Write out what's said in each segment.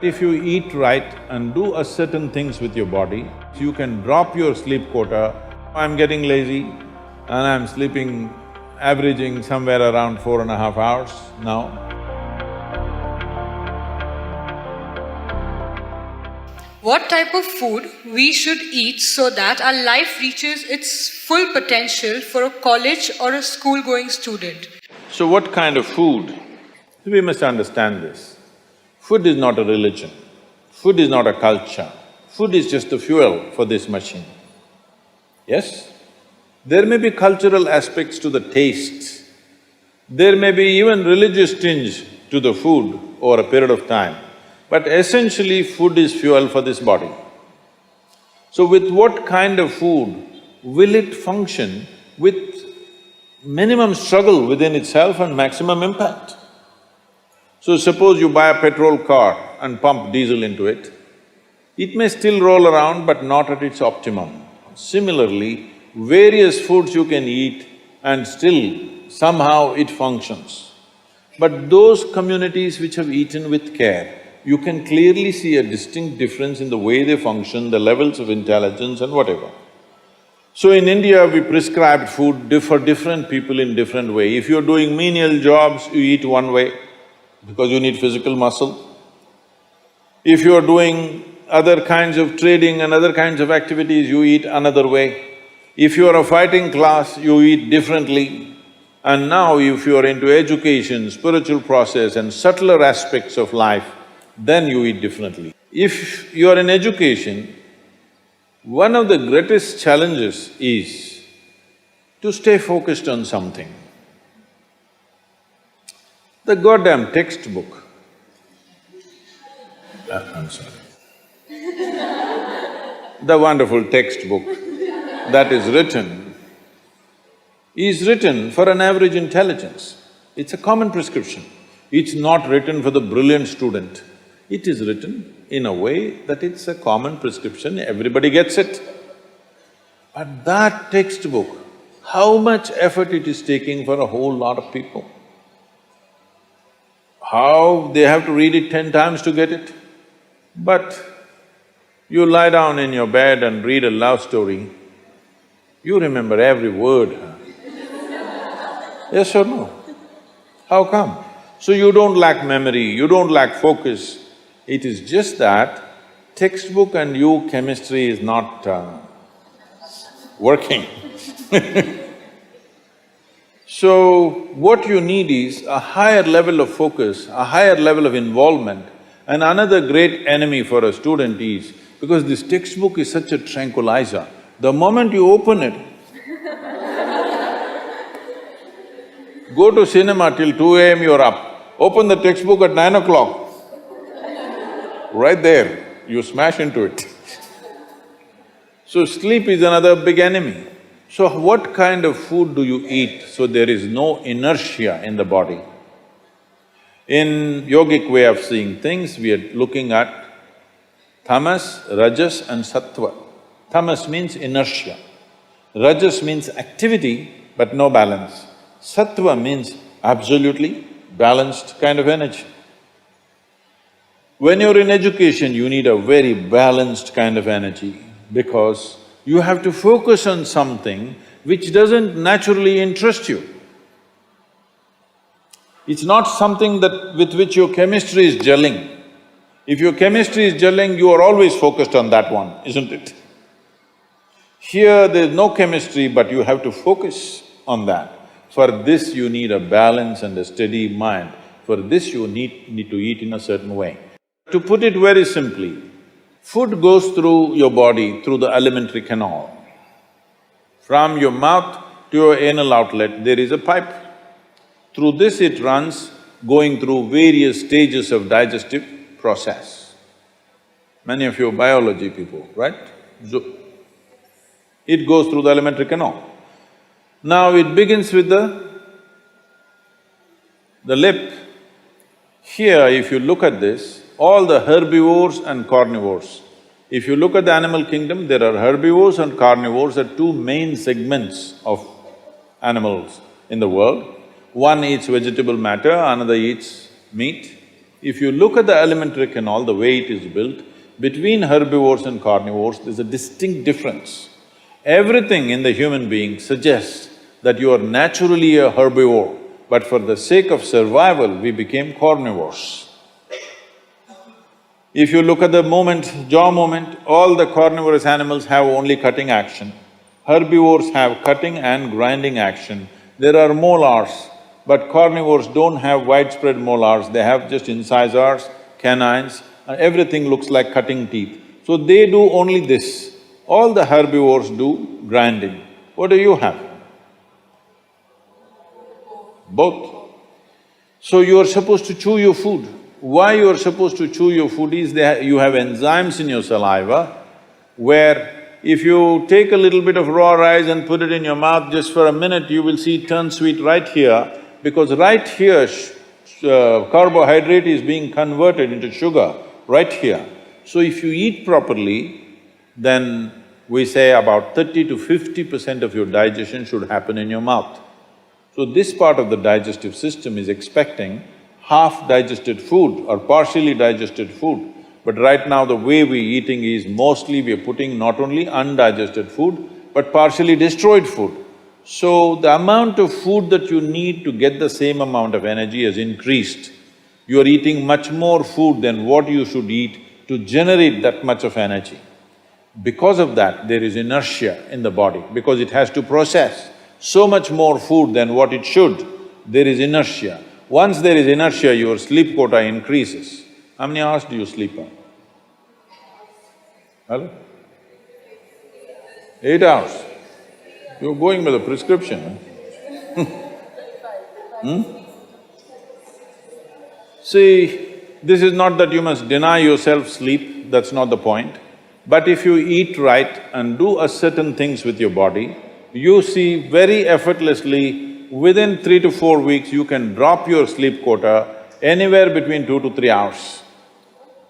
If you eat right and do a certain things with your body, you can drop your sleep quota. I'm getting lazy and I'm sleeping, averaging somewhere around 4.5 hours now. What type of food we should eat so that our life reaches its full potential for a college or a school-going student? So what kind of food? We must understand this. Food is not a religion, food is not a culture, food is just the fuel for this machine. Yes? There may be cultural aspects to the tastes, there may be even religious tinge to the food over a period of time, but essentially food is fuel for this body. So with what kind of food will it function with minimum struggle within itself and maximum impact? So suppose you buy a petrol car and pump diesel into it, it may still roll around but not at its optimum. Similarly, various foods you can eat and still somehow it functions. But those communities which have eaten with care, you can clearly see a distinct difference in the way they function, the levels of intelligence and whatever. So in India, we prescribed food for different people in different way. If you're doing menial jobs, you eat one way because you need physical muscle. If you're doing other kinds of trading and other kinds of activities, you eat another way. If you're a fighting class, you eat differently. And now if you're into education, spiritual process and subtler aspects of life, then you eat differently. If you're in education, one of the greatest challenges is to stay focused on something. The goddamn textbook, I'm sorry. The wonderful textbook that is written for an average intelligence. It's a common prescription. It's not written for the brilliant student. It is written in a way that it's a common prescription, everybody gets it. But that textbook, how much effort it is taking for a whole lot of people? How they have to read it 10 times to get it? But you lie down in your bed and read a love story, you remember every word, huh? Yes or no? How come? So you don't lack memory, you don't lack focus. It is just that textbook and you chemistry is not working. So what you need is a higher level of focus, a higher level of involvement. And another great enemy for a student is, because this textbook is such a tranquilizer, the moment you open it, go to cinema till 2 a.m. you're up, open the textbook at 9 o'clock, right there, you smash into it. So sleep is another big enemy. So what kind of food do you eat so there is no inertia in the body? In yogic way of seeing things, we are looking at tamas, rajas and sattva. Tamas means inertia, rajas means activity but no balance, sattva means absolutely balanced kind of energy. When you're in education, you need a very balanced kind of energy because you have to focus on something which doesn't naturally interest you. It's not something with which your chemistry is gelling. If your chemistry is gelling, you are always focused on that one, isn't it? Here there's no chemistry, but you have to focus on that. For this you need a balance and a steady mind. For this you need to eat in a certain way. To put it very simply, food goes through your body through the alimentary canal. From your mouth to your anal outlet, there is a pipe. Through this it runs, going through various stages of digestive process. Many of you are biology people, right? So, it goes through the alimentary canal. Now it begins with the lip. Here, if you look at this, all the herbivores and carnivores. If you look at the animal kingdom, there are herbivores and carnivores are two main segments of animals in the world. One eats vegetable matter, another eats meat. If you look at the elementary canal, the way it is built, between herbivores and carnivores, there's a distinct difference. Everything in the human being suggests that you are naturally a herbivore, but for the sake of survival, we became carnivores. If you look at the jaw movement, all the carnivorous animals have only cutting action. Herbivores have cutting and grinding action. There are molars, but carnivores don't have widespread molars, they have just incisors, canines, and everything looks like cutting teeth. So they do only this. All the herbivores do grinding. What do you have? Both. So you are supposed to chew your food. Why you are supposed to chew your food is you have enzymes in your saliva where if you take a little bit of raw rice and put it in your mouth just for a minute, you will see it turn sweet right here, because right here carbohydrate is being converted into sugar, right here. So if you eat properly, then we say about 30 to 50% of your digestion should happen in your mouth. So this part of the digestive system is expecting half digested food or partially digested food. But right now the way we're eating is mostly we're putting not only undigested food, but partially destroyed food. So the amount of food that you need to get the same amount of energy has increased. You are eating much more food than what you should eat to generate that much of energy. Because of that, there is inertia in the body, because it has to process so much more food than what it should, there is inertia. Once there is inertia, your sleep quota increases. How many hours do you sleep on? Hello? 8 hours. You're going by the prescription, huh? See, this is not that you must deny yourself sleep, that's not the point. But if you eat right and do a certain things with your body, you see very effortlessly, within 3 to 4 weeks, you can drop your sleep quota anywhere between 2 to 3 hours.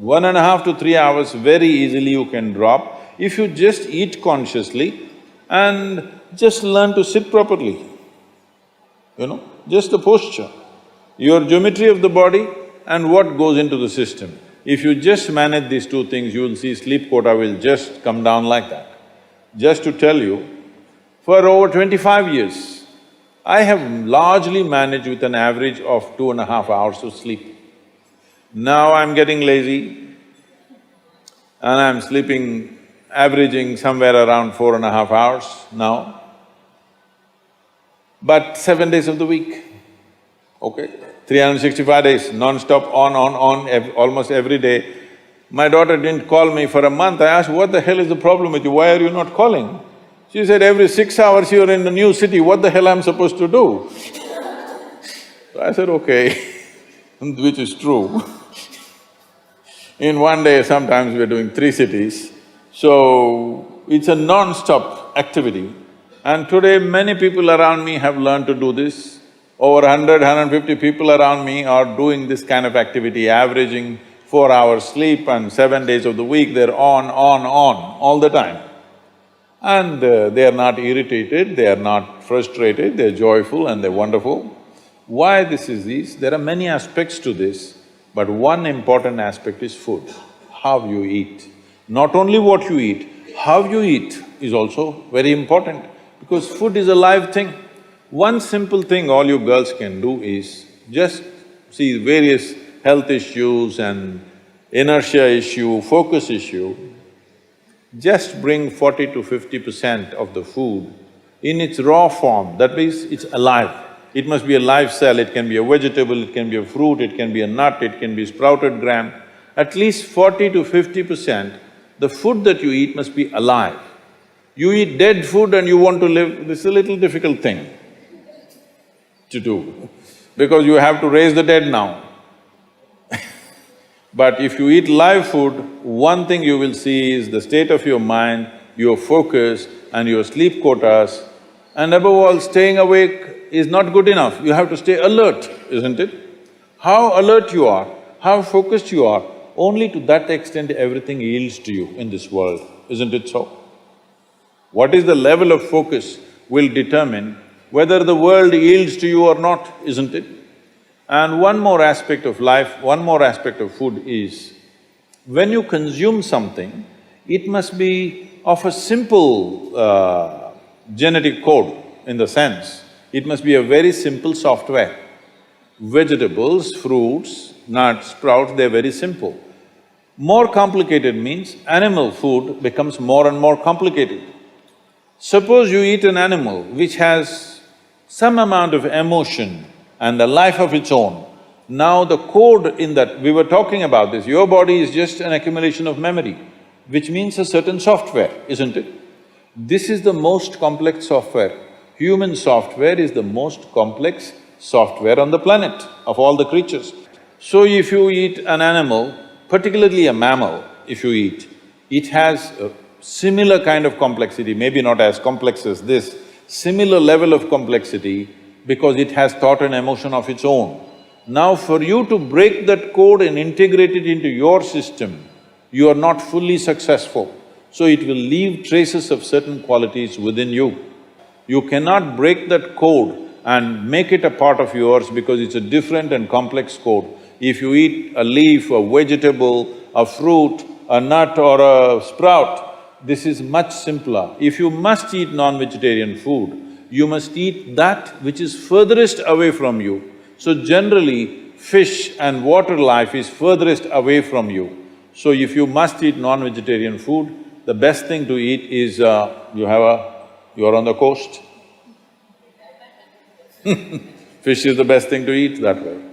1.5 to 3 hours very easily you can drop if you just eat consciously and just learn to sit properly, just the posture, your geometry of the body and what goes into the system. If you just manage these two things, you will see sleep quota will just come down like that. Just to tell you, for over 25 years, I have largely managed with an average of 2.5 hours of sleep. Now I'm getting lazy and I'm sleeping, averaging somewhere around 4.5 hours now, but 7 days of the week, okay? 365 days, non-stop, on, almost every day. My daughter didn't call me for a month. I asked, what the hell is the problem with you? Why are you not calling? She said, every 6 hours you're in a new city, what the hell I'm supposed to do? So I said, okay, which is true. In one day, sometimes we're doing 3 cities, so it's a non-stop activity. And today, many people around me have learned to do this. Over 100, 150 people around me are doing this kind of activity, averaging 4 hours sleep and 7 days of the week, they're on, all the time. And they are not irritated, they are not frustrated, they're joyful and they're wonderful. Why this is this? There are many aspects to this, but one important aspect is food, how you eat. Not only what you eat, how you eat is also very important, because food is a live thing. One simple thing all you girls can do is just see various health issues and inertia issue, focus issue, just bring 40 to 50% of the food in its raw form, that means it's alive. It must be a live cell, it can be a vegetable, it can be a fruit, it can be a nut, it can be sprouted gram. At least 40 to 50%, the food that you eat must be alive. You eat dead food and you want to live, this is a little difficult thing to do, because you have to raise the dead now. But if you eat live food, one thing you will see is the state of your mind, your focus and your sleep quotas, and above all, staying awake is not good enough, you have to stay alert, isn't it? How alert you are, how focused you are, only to that extent everything yields to you in this world, isn't it so? What is the level of focus will determine whether the world yields to you or not, isn't it? And one more aspect of life, one more aspect of food is, when you consume something, it must be of a simple genetic code, in the sense, it must be a very simple software. Vegetables, fruits, nuts, sprouts, they're very simple. More complicated means animal food becomes more and more complicated. Suppose you eat an animal which has some amount of emotion and a life of its own. Now the code in that… we were talking about this, your body is just an accumulation of memory, which means a certain software, isn't it? This is the most complex software. Human software is the most complex software on the planet of all the creatures. So if you eat an animal, particularly a mammal, if you eat, it has a similar kind of complexity, maybe not as complex as this, similar level of complexity because it has thought and emotion of its own. Now for you to break that code and integrate it into your system, you are not fully successful. So it will leave traces of certain qualities within you. You cannot break that code and make it a part of yours because it's a different and complex code. If you eat a leaf, a vegetable, a fruit, a nut or a sprout, this is much simpler. If you must eat non-vegetarian food, you must eat that which is furthest away from you. So generally, fish and water life is furthest away from you. So if you must eat non-vegetarian food, the best thing to eat is, you're on the coast. Fish is the best thing to eat that way.